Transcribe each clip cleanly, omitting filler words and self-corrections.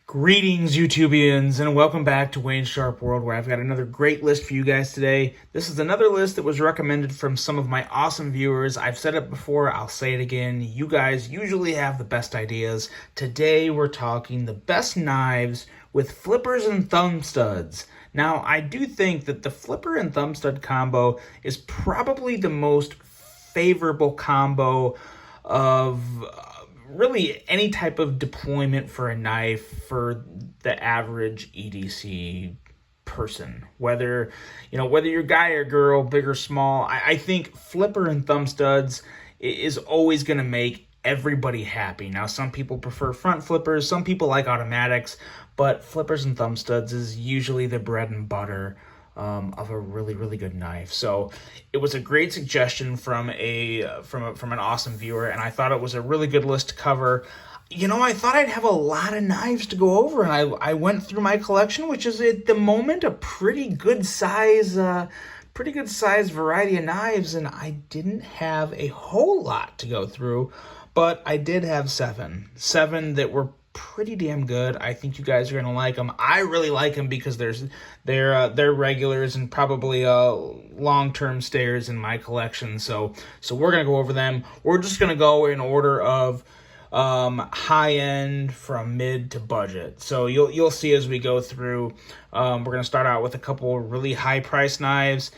Greetings, YouTubians, and welcome back to Wayne's Sharp World, where I've got another great list for you guys today. This is another list that was recommended from some of my awesome viewers. I've said it before, I'll say it again. You guys usually have the best ideas. Today, we're talking the best knives with flippers and thumbstuds. Now, I do think that the flipper and thumbstud combo is probably the most favorable combo of really any type of deployment for a knife for the average EDC person, whether you're guy or girl, big or small. I think flipper and thumbstuds is always going to make everybody happy. Now, some people prefer front flippers, some people like automatics, but flippers and thumbstuds is usually the bread and butter of a really good knife. So it was a great suggestion from an awesome viewer, and I thought it was a really good list to cover. I thought I'd have a lot of knives to go over, and I went through my collection, which is at the moment a pretty good size variety of knives, and I didn't have a whole lot to go through, but I did have seven that were pretty damn good. I think you guys are gonna like them. I really like them because they're regulars and probably long-term stayers in my collection. So we're gonna go over them. We're just gonna go in order of high end from mid to budget. So you'll see as we go through. We're gonna start out with a couple really high price knives,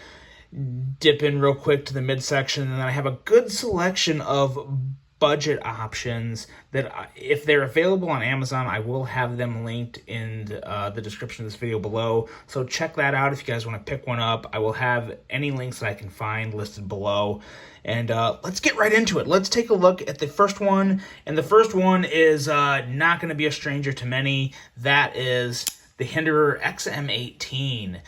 dip in real quick to the midsection, and then I have a good selection of budget options that if they're available on Amazon, I will have them linked in the description of this video below. So check that out if you guys want to pick one up. I will have any links that I can find listed below. And let's get right into it. Let's take a look at the first one. And the first one is not going to be a stranger to many. That is the Hinderer XM-18.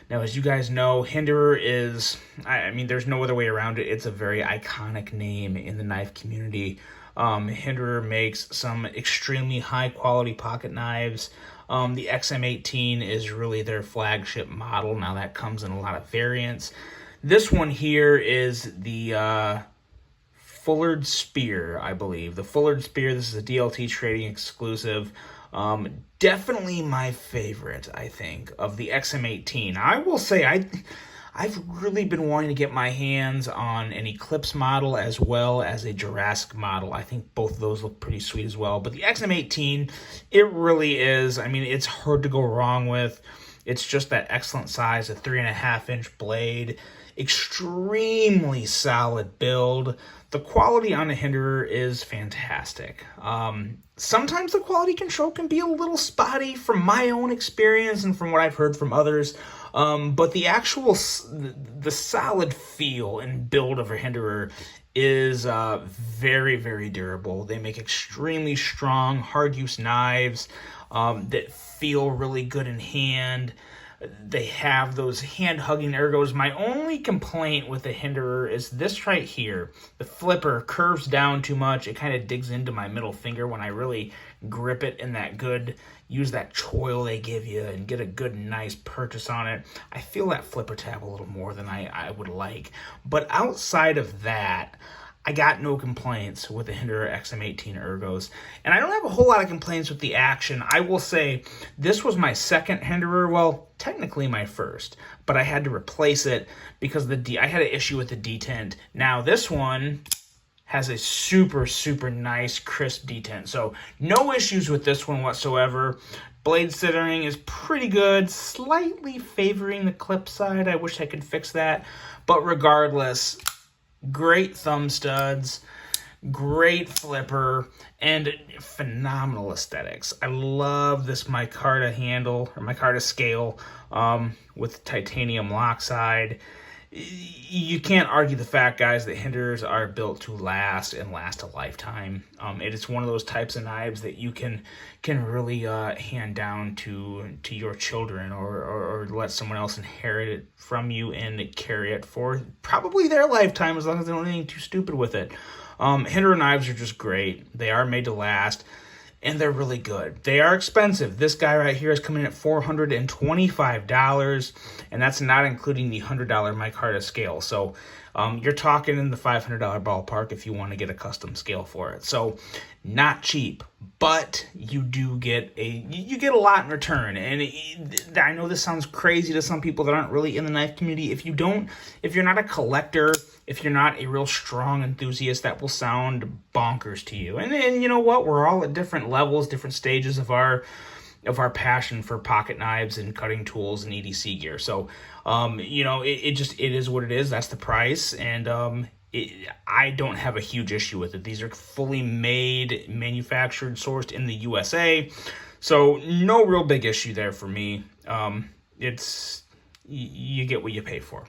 Now, as you guys know, Hinderer is, there's no other way around it. It's a very iconic name in the knife community. Hinderer makes some extremely high-quality pocket knives. The XM-18 is really their flagship model. Now, that comes in a lot of variants. This one here is the Fullard Spear, I believe. The Fullard Spear, this is a DLT trading exclusive. Definitely my favorite, I think, of the XM-18. I will say I've really been wanting to get my hands on an Eclipse model as well as a Jurassic model. I think both of those look pretty sweet as well. But the XM-18, it really is. It's hard to go wrong with. It's just that excellent size, a 3.5-inch blade, extremely solid build. The quality on the Hinderer is fantastic. Sometimes the quality control can be a little spotty from my own experience and from what I've heard from others. But the solid feel and build of a Hinderer is very durable. They make extremely strong, hard-use knives that feel really good in hand. They have those hand-hugging ergos. My only complaint with the Hinderer is this right here. The flipper curves down too much. It kind of digs into my middle finger when I really grip it in that good, use that choil they give you and get a good, nice purchase on it. I feel that flipper tab a little more than I would like. But outside of that, I got no complaints with the Hinderer XM-18 ergos. And I don't have a whole lot of complaints with the action. I will say this was my second Hinderer. Well, technically my first. But I had to replace it because I had an issue with the detent. Now this one has a super nice, crisp detent. So no issues with this one whatsoever. Blade centering is pretty good. Slightly favoring the clip side. I wish I could fix that. But regardless, great thumb studs, great flipper, and phenomenal aesthetics. I love this micarta handle, or micarta scale, with titanium lock side. You can't argue the fact, guys, that Hinderers are built to last and last a lifetime. It is one of those types of knives that you can really hand down to your children or let someone else inherit it from you and carry it for probably their lifetime, as long as they don't do anything too stupid with it. Hinderer knives are just great. They are made to last, and they're really good. They are expensive. This guy right here is coming in at $425, and that's not including the $100 micarta scale. So You're talking in the $500 ballpark if you want to get a custom scale for it. So not cheap, but you do get a lot in return. And I know this sounds crazy to some people that aren't really in the knife community. If you're not a collector, if you're not a real strong enthusiast, that will sound bonkers to you. And you know what? We're all at different levels, different stages of our passion for pocket knives and cutting tools and EDC gear. So, it is what it is. That's the price. And I don't have a huge issue with it. These are fully made, manufactured, sourced in the USA. So no real big issue there for me. You get what you pay for.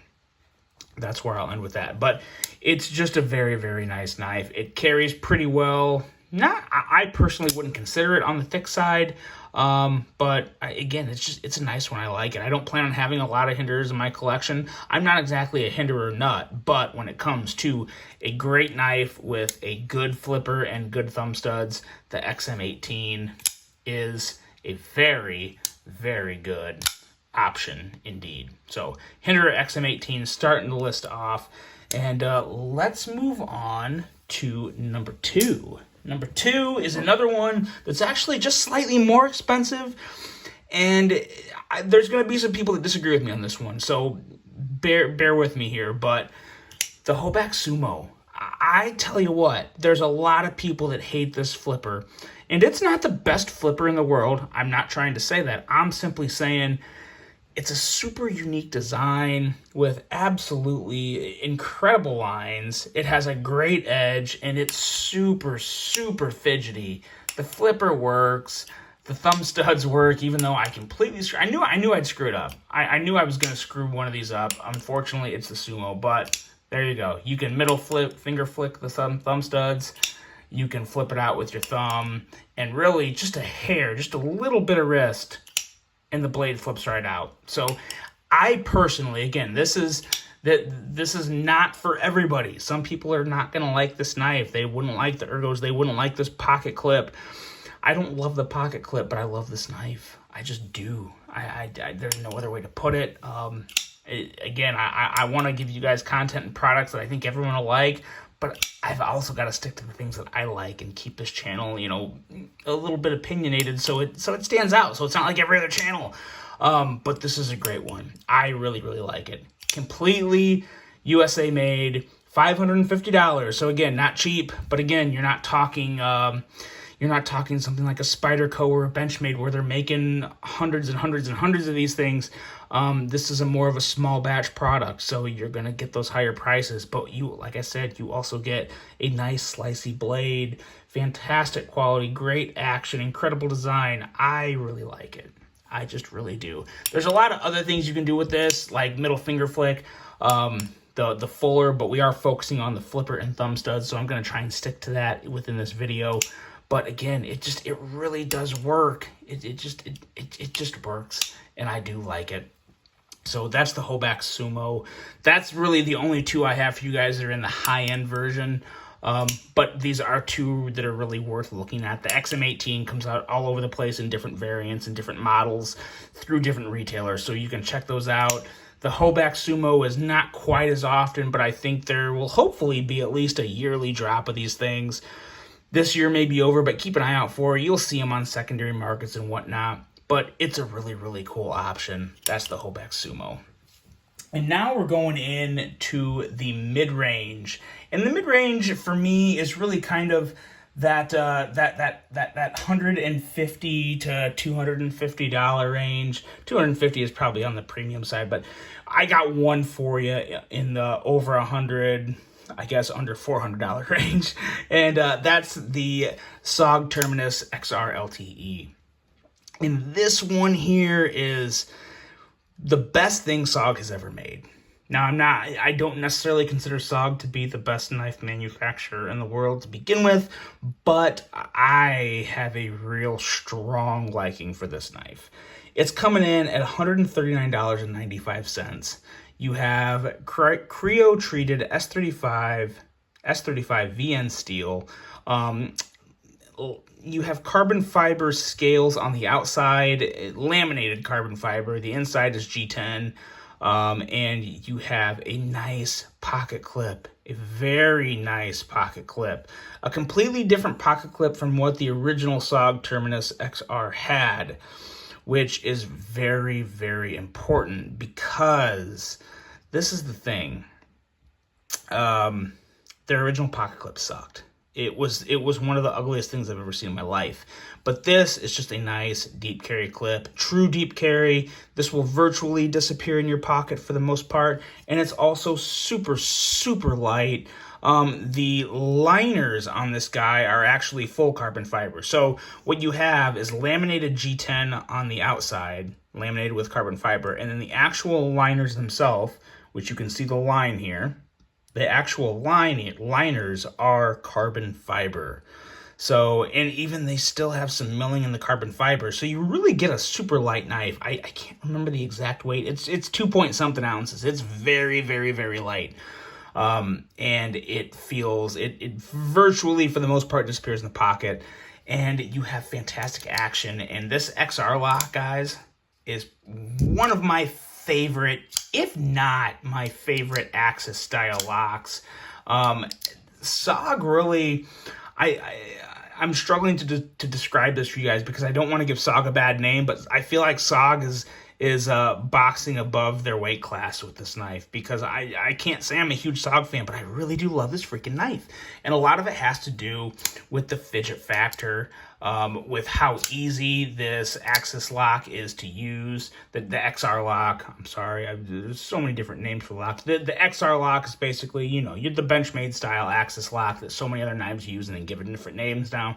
That's where I'll end with that. But it's just a very, very nice knife. It carries pretty well. I personally wouldn't consider it on the thick side. But again, it's a nice one. I like it. I don't plan on having a lot of Hinderers in my collection. I'm not exactly a Hinderer nut, but when it comes to a great knife with a good flipper and good thumb studs, the XM-18 is a very, very good option indeed. So Hinderer XM-18 starting the list off, and let's move on to number 2. Number 2 is another one that's actually just slightly more expensive, and there's going to be some people that disagree with me on this one, so bear with me here. But the Hoback Sumo, I tell you what, there's a lot of people that hate this flipper, and it's not the best flipper in the world. I'm not trying to say that. I'm simply saying it's a super unique design with absolutely incredible lines. It has a great edge, and it's super, super fidgety. The flipper works. The thumb studs work, even though I completely I knew I'd screw it up. I knew I was going to screw one of these up. Unfortunately, it's the Sumo, but there you go. You can finger flick the thumb studs. You can flip it out with your thumb, and really just a hair, just a little bit of wrist, and the blade flips right out. So I personally, again, this is not for everybody. Some people are not going to like this knife. They wouldn't like the ergos. They wouldn't like this pocket clip. I don't love the pocket clip, but I love this knife. I just do. There's no other way to put it. Again, I want to give you guys content and products that I think everyone will like, but I've also got to stick to the things that I like and keep this channel, a little bit opinionated so it stands out. So it's not like every other channel. But this is a great one. I really, really like it. Completely USA made, $550. So again, not cheap, but again, you're not talking something like a Spyderco or a Benchmade where they're making hundreds and hundreds and hundreds of these things. This is more of a small batch product, so you're going to get those higher prices. But like I said, you also get a nice slicey blade, fantastic quality, great action, incredible design. I really like it. I just really do. There's a lot of other things you can do with this, like middle finger flick, the fuller, but we are focusing on the flipper and thumb studs, so I'm going to try and stick to that within this video. But again, it really does work. It just works, and I do like it. So that's the Hoback Sumo. That's really the only two I have for you guys that are in the high-end version. But these are two that are really worth looking at. The XM-18 comes out all over the place in different variants and different models through different retailers, so you can check those out. The Hoback Sumo is not quite as often, but I think there will hopefully be at least a yearly drop of these things. This year may be over, but keep an eye out for it. You'll see them on secondary markets and whatnot. But it's a really, really cool option. That's the Hoback Sumo. And now we're going into the mid-range. And the mid-range for me is really kind of that $150 to $250 range. $250 is probably on the premium side, but I got one for you in the over $100, I guess under $400 range, and that's the SOG Terminus XR LTE. And this one here is the best thing SOG has ever made. Now, I don't necessarily consider SOG to be the best knife manufacturer in the world to begin with, but I have a real strong liking for this knife. It's coming in at $139.95. You have cryo-treated S35 VN steel. You have carbon fiber scales on the outside, laminated carbon fiber. The inside is G10. And you have a nice pocket clip, a very nice pocket clip, a completely different pocket clip from what the original SOG Terminus XR had, which is very, very important because this is the thing. Their original pocket clip sucked. It was one of the ugliest things I've ever seen in my life. But this is just a nice deep carry clip, true deep carry. This will virtually disappear in your pocket for the most part, and it's also super, super light. The liners on this guy are actually full carbon fiber. So what you have is laminated G10 on the outside, laminated with carbon fiber, and then the actual liners themselves, which you can see the line here, the actual liners are carbon fiber. So, and even they still have some milling in the carbon fiber. So you really get a super light knife. I can't remember the exact weight. It's 2 point something ounces. It's very, very, very light. And it feels, it virtually for the most part disappears in the pocket. And you have fantastic action. And this XR lock, guys, is one of my favorite, if not my favorite Axis style locks. SOG really, I'm struggling to describe this for you guys because I don't want to give SOG a bad name, but I feel like SOG is boxing above their weight class with this knife, because I can't say I'm a huge SOG fan, but I really do love this freaking knife. And a lot of it has to do with the fidget factor, with how easy this Axis lock is to use. The XR lock, I'm sorry, there's so many different names for locks. The XR lock is basically, you know, you're the Benchmade style Axis lock that so many other knives use and then give it different names now.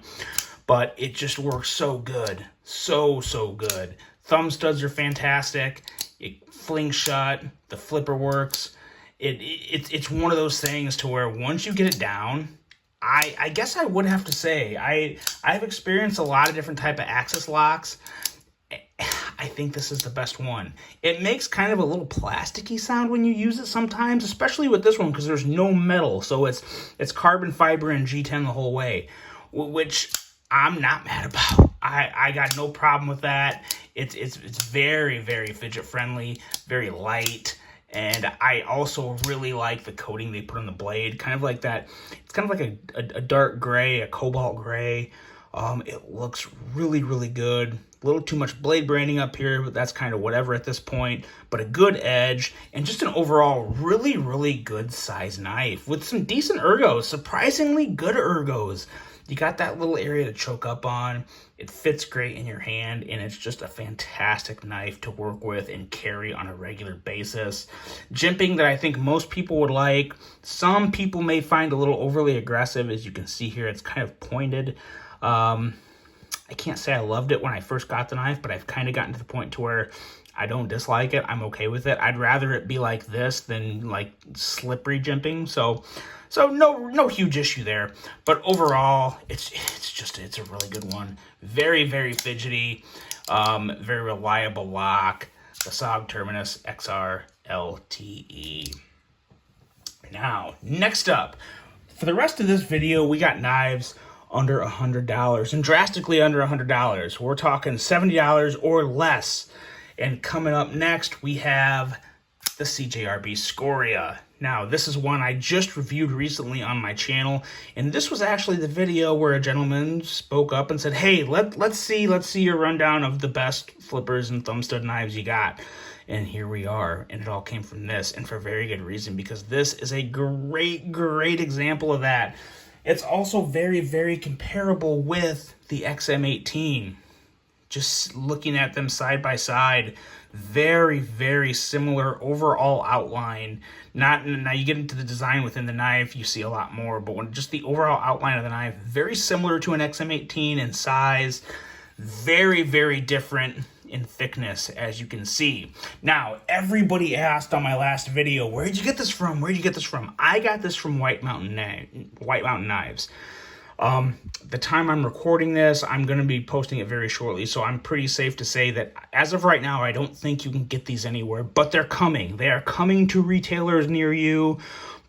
But it just works so good, so good. Thumb studs are fantastic. It flings shut. The flipper works. It's one of those things to where once you get it down, I guess I would have to say I've experienced a lot of different type of Axis locks. I think this is the best one. It makes kind of a little plasticky sound when you use it sometimes, especially with this one because there's no metal, so it's carbon fiber and G10 the whole way, which I'm not mad about. I got no problem with that. It's very, very fidget friendly, very light, and I also really like the coating they put on the blade. Kind of like that. It's kind of like a dark gray, a cobalt gray. It looks really, really good. A little too much blade branding up here, but that's kind of whatever at this point. But a good edge and just an overall really, really good size knife with some decent ergos, surprisingly good ergos. You got that little area to choke up on. It fits great in your hand, and it's just a fantastic knife to work with and carry on a regular basis. Jimping that I think most people would like. Some people may find a little overly aggressive. As you can see here, it's kind of pointed. I can't say I loved it when I first got the knife, but I've kind of gotten to the point to where I don't dislike it. I'm okay with it. I'd rather it be like this than like slippery jimping. So no huge issue there. But overall, it's a really good one. Very, very fidgety, very reliable lock. The SOG Terminus XR LTE. Now, next up, for the rest of this video, we got knives under $100 and drastically under $100. We're talking $70 or less. And coming up next, we have the CJRB Scoria. Now, this is one I just reviewed recently on my channel, and this was actually the video where a gentleman spoke up and said, hey, let's see your rundown of the best flippers and thumb stud knives you got. And here we are, and it all came from this, and for very good reason, because this is a great example of that. It's also very, very comparable with the XM-18. Just looking at them side by side, very, very similar overall outline. Now you get into the design within the knife, you see a lot more, but when just the overall outline of the knife, very similar to an XM-18 in size, very, very different in thickness, as you can see. Now, everybody asked on my last video, where'd you get this from? Where'd you get this from? I got this from White Mountain Knives. The time I'm recording this, I'm going to be posting it very shortly, so I'm pretty safe to say that as of right now, I don't think you can get these anywhere, but they're coming. They are coming to retailers near you.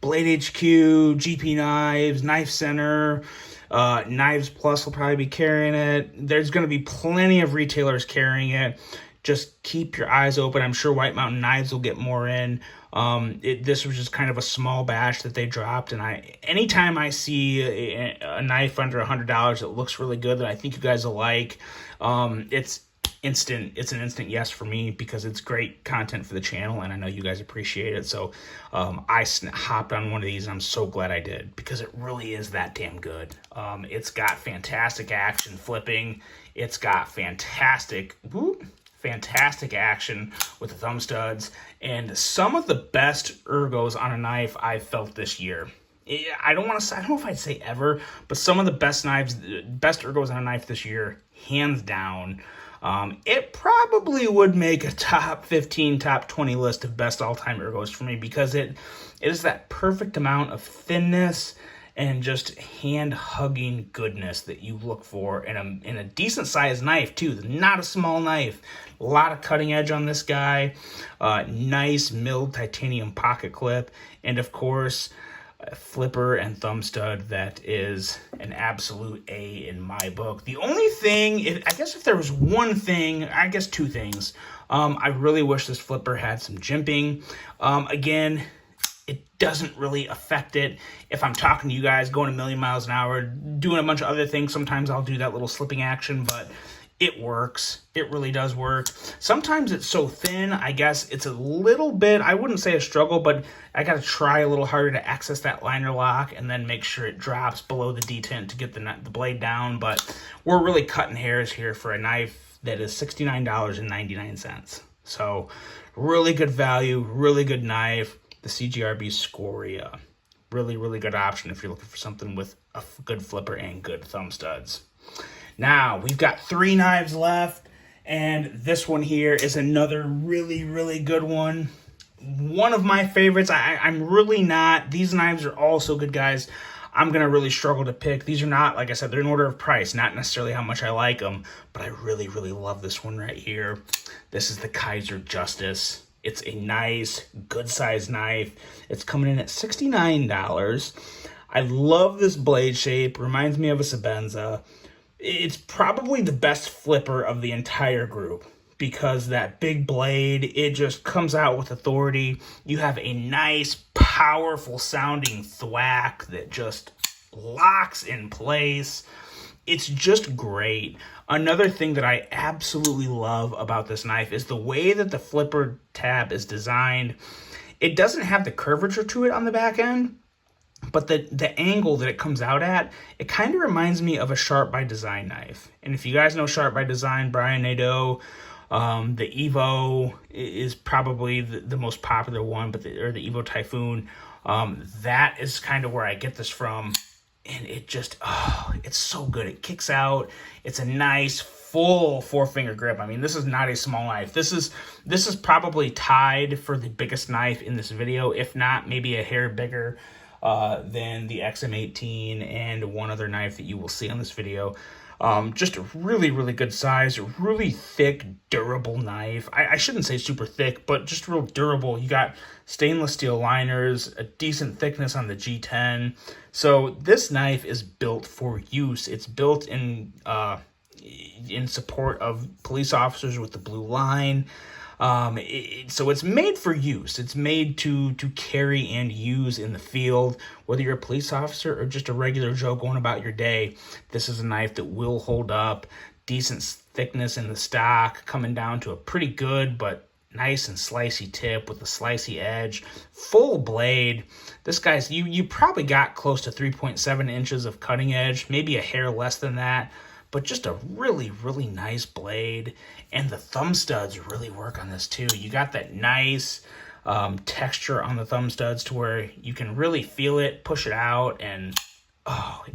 Blade HQ, GP Knives, Knife Center, Knives Plus will probably be carrying it. There's going to be plenty of retailers carrying it. just keep your eyes open. I'm sure White Mountain Knives will get more in. This was just kind of a small batch that they dropped, and anytime I see a knife under $100 that looks really good that I think you guys will like, it's an instant yes for me, because it's great content for the channel and I know you guys appreciate it. So I hopped on one of these and I'm so glad I did, because it really is that damn good. It's got fantastic action flipping. It's got fantastic action with the thumb studs, and some of the best ergos on a knife I've felt this year. I don't know if I'd say ever, but some of the best ergos on a knife this year, hands down. It probably would make a top 15, top 20 list of best all-time ergos for me, because it is that perfect amount of thinness and just hand-hugging goodness that you look for in a decent-sized knife, too. Not a small knife. A lot of cutting edge on this guy. Nice milled titanium pocket clip. And, of course, a flipper and thumb stud that is an absolute A in my book. The only thing, I guess if there was one thing, I guess two things. I really wish this flipper had some jimping. Again, it doesn't really affect it. If I'm talking to you guys, going a million miles an hour, doing a bunch of other things, sometimes I'll do that little slipping action, but it works. It really does work. Sometimes it's so thin, I guess it's a little bit, I wouldn't say a struggle, but I got to try a little harder to access that liner lock and then make sure it drops below the detent to get the blade down. But we're really cutting hairs here for a knife that is $69.99. So really good value, really good knife. The CJRB Scoria. Really, really good option if you're looking for something with a good flipper and good thumb studs. Now, we've got 3 knives left, and this one here is another really, really good one. One of my favorites. I'm really not. These knives are all so good, guys. I'm going to really struggle to pick. These are not, like I said, they're in order of price, not necessarily how much I like them, but I really, really love this one right here. This is the Kizer Justice. It's a nice, good-sized knife. It's coming in at $69. I love this blade shape. Reminds me of a Sebenza. It's probably the best flipper of the entire group, because that big blade, it just comes out with authority. You have a nice, powerful sounding thwack that just locks in place. It's just great. Another thing that I absolutely love about this knife is the way that the flipper tab is designed. It doesn't have the curvature to it on the back end, but the angle that it comes out at, it kind of reminds me of a Sharp by Design knife. And if you guys know Sharp by Design, Brian Nadeau, the Evo is probably the most popular one, but the Evo Typhoon, that is kind of where I get this from. And it just, it's so good. It kicks out. It's a nice full 4-finger grip. I mean, this is not a small knife. This is probably tied for the biggest knife in this video, if not maybe a hair bigger than the XM-18 and one other knife that you will see on this video. Just a really, really good size, really thick, durable knife. I shouldn't say super thick, but just real durable. You got stainless steel liners, a decent thickness on the G10. So this knife is built for use. It's built in support of police officers with the blue line. So it's made for use. It's made to carry and use in the field. Whether you're a police officer or just a regular Joe going about your day, this is a knife that will hold up. Decent thickness in the stock, coming down to a pretty good but nice and slicey tip with a slicey edge. Full blade. This guy's, you probably got close to 3.7 inches of cutting edge, maybe a hair less than that. But just a really, really nice blade. And the thumb studs really work on this too. You got that nice texture on the thumb studs to where you can really feel it, push it out, and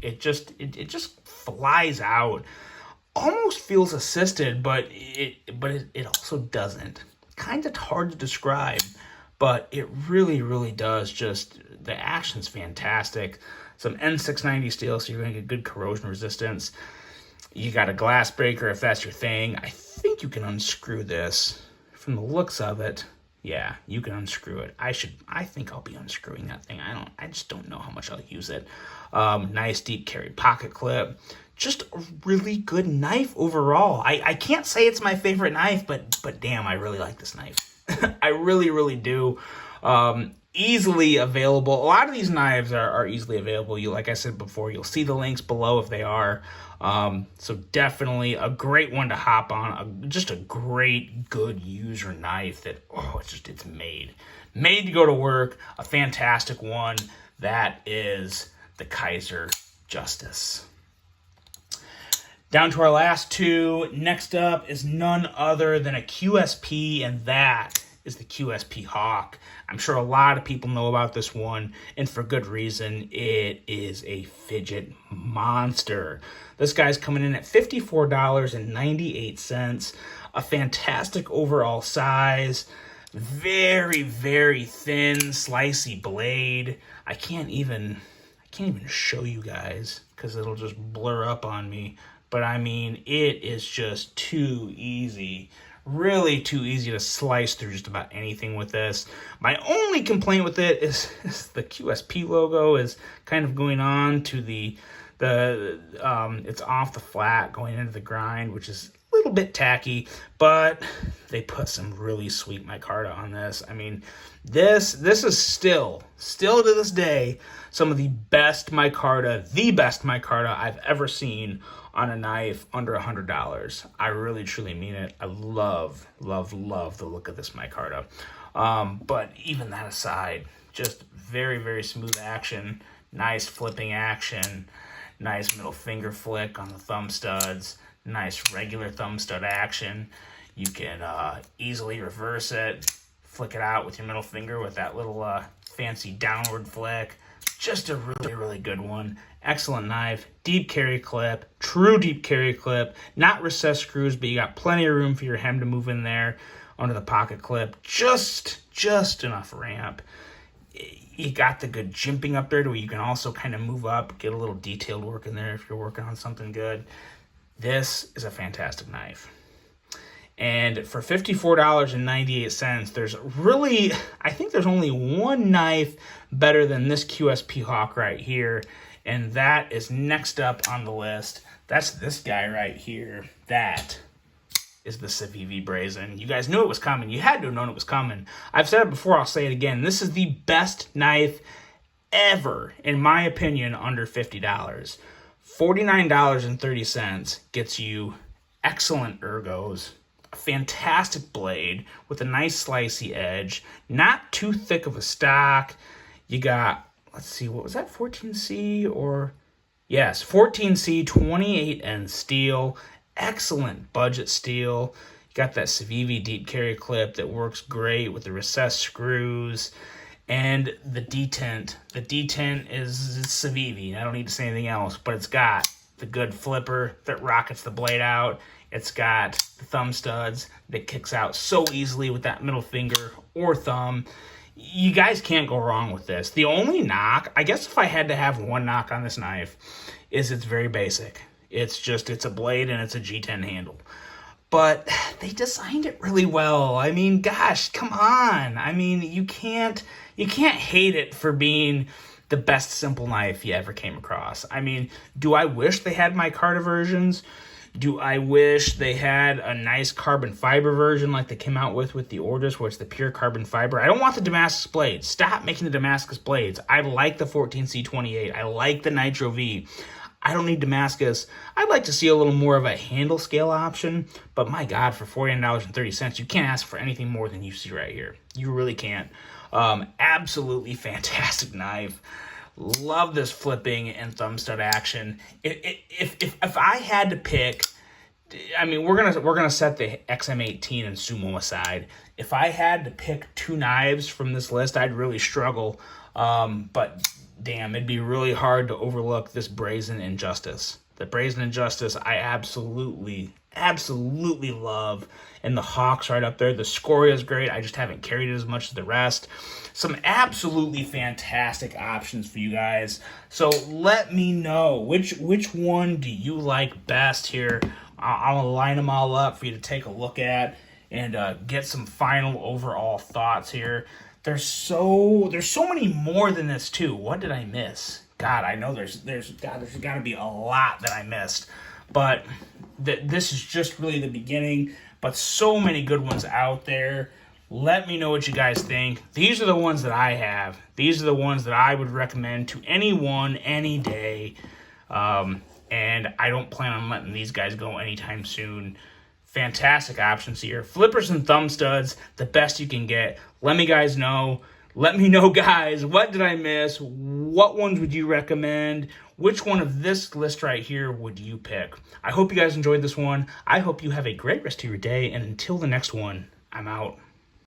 it just flies out. Almost feels assisted, but it also doesn't. Kind of hard to describe, but it really, really does. Just the action's fantastic. Some N690 steel, so you're going to get good corrosion resistance. You got a glass breaker if that's your thing. I think you can unscrew this. From the looks of it, yeah, you can unscrew it. I think I'll be unscrewing that thing. I just don't know how much I'll use it. Nice deep carry pocket clip. just a really good knife overall. I can't say it's my favorite knife, but damn, I really like this knife. I really do. Easily available. A lot of these knives are easily available. Like I said before, you'll see the links below if they are. So definitely a great one to hop on. Just a great, good user knife that, it's made to go to work. A fantastic one. That is the Kizer Justice. Down to our last two. Next up is none other than a QSP, and that is the QSP Hawk. I'm sure a lot of people know about this one, and for good reason. It is a fidget monster. This guy's coming in at $54.98. A fantastic overall size. Very, very thin, slicey blade. I can't even show you guys because it'll just blur up on me. But I mean, it is just too easy. Really too easy to slice through just about anything with this. My only complaint with it is the QSP logo is kind of going on to it's off the flat going into the grind, which is a little bit tacky, but they put some really sweet micarta on this. I mean, this is still to this day some of the best micarta I've ever seen on a knife under $100. I really truly mean it. I love the look of this micarta. But even that aside, just very, very smooth action, nice flipping action, nice middle finger flick on the thumb studs, nice regular thumb stud action. You can easily reverse it, flick it out with your middle finger with that little fancy downward flick. Just a really, really good one. Excellent knife. Deep carry clip. True deep carry clip. Not recessed screws, but you got plenty of room for your hem to move in there under the pocket clip. Just enough ramp. You got the good jimping up there to where you can also kind of move up, get a little detailed work in there if you're working on something good. This is a fantastic knife. And for $54.98, I think there's only one knife better than this QSP Hawk right here, and that is next up on the list. That's this guy right here. That is the Civivi Brazen. You guys knew it was coming. You had to have known it was coming. I've said it before, I'll say it again. This is the best knife ever, in my opinion, under $50. $49.30 gets you excellent ergos, a fantastic blade with a nice slicey edge, not too thick of a stock. You got, let's see, what was that, 14C or? Yes, 14C 28N steel, excellent budget steel. You got that Civivi deep carry clip that works great with the recessed screws. And the detent. The detent is Civivi. I don't need to say anything else, but it's got the good flipper that rockets the blade out. It's got the thumb studs that kicks out so easily with that middle finger or thumb. You guys can't go wrong with this. The only knock, I guess if I had to have one knock on this knife, is it's very basic. It's a blade and it's a G10 handle. But they designed it really well. I mean, gosh, come on. I mean, you can't hate it for being the best simple knife you ever came across. I mean, do I wish they had micarta versions? Do I wish they had a nice carbon fiber version like they came out with the Orders, where it's the pure carbon fiber? I don't want the Damascus blades. Stop making the Damascus blades. I like the 14C28. I like the Nitro V. I don't need Damascus. I'd like to see a little more of a handle scale option, but my God, for $49.30, you can't ask for anything more than you see right here. You really can't. Absolutely fantastic knife. Love this flipping and thumb stud action. If I had to pick, I mean, we're gonna set the XM-18 and Sumo aside. If I had to pick two knives from this list, I'd really struggle. But damn, it'd be really hard to overlook this Brazen Injustice. The Brazen Injustice, I absolutely love. And the Hawk's right up there. The Scoria is great. I just haven't carried it as much as the rest. Some absolutely fantastic options for you guys. So let me know, which one do you like best here? I'll line them all up for you to take a look at and get some final overall thoughts here. There's so many more than this too. What did I miss? God, I know there's got to be a lot that I missed. But this is just really the beginning. But so many good ones out there. Let me know what you guys think. These are the ones that I have. These are the ones that I would recommend to anyone, any day. And I don't plan on letting these guys go anytime soon. Fantastic options here. Flippers and Thumbstuds, the best you can get. Let me guys know. Let me know, guys, what did I miss? What ones would you recommend? Which one of this list right here would you pick? I hope you guys enjoyed this one. I hope you have a great rest of your day. And until the next one, I'm out.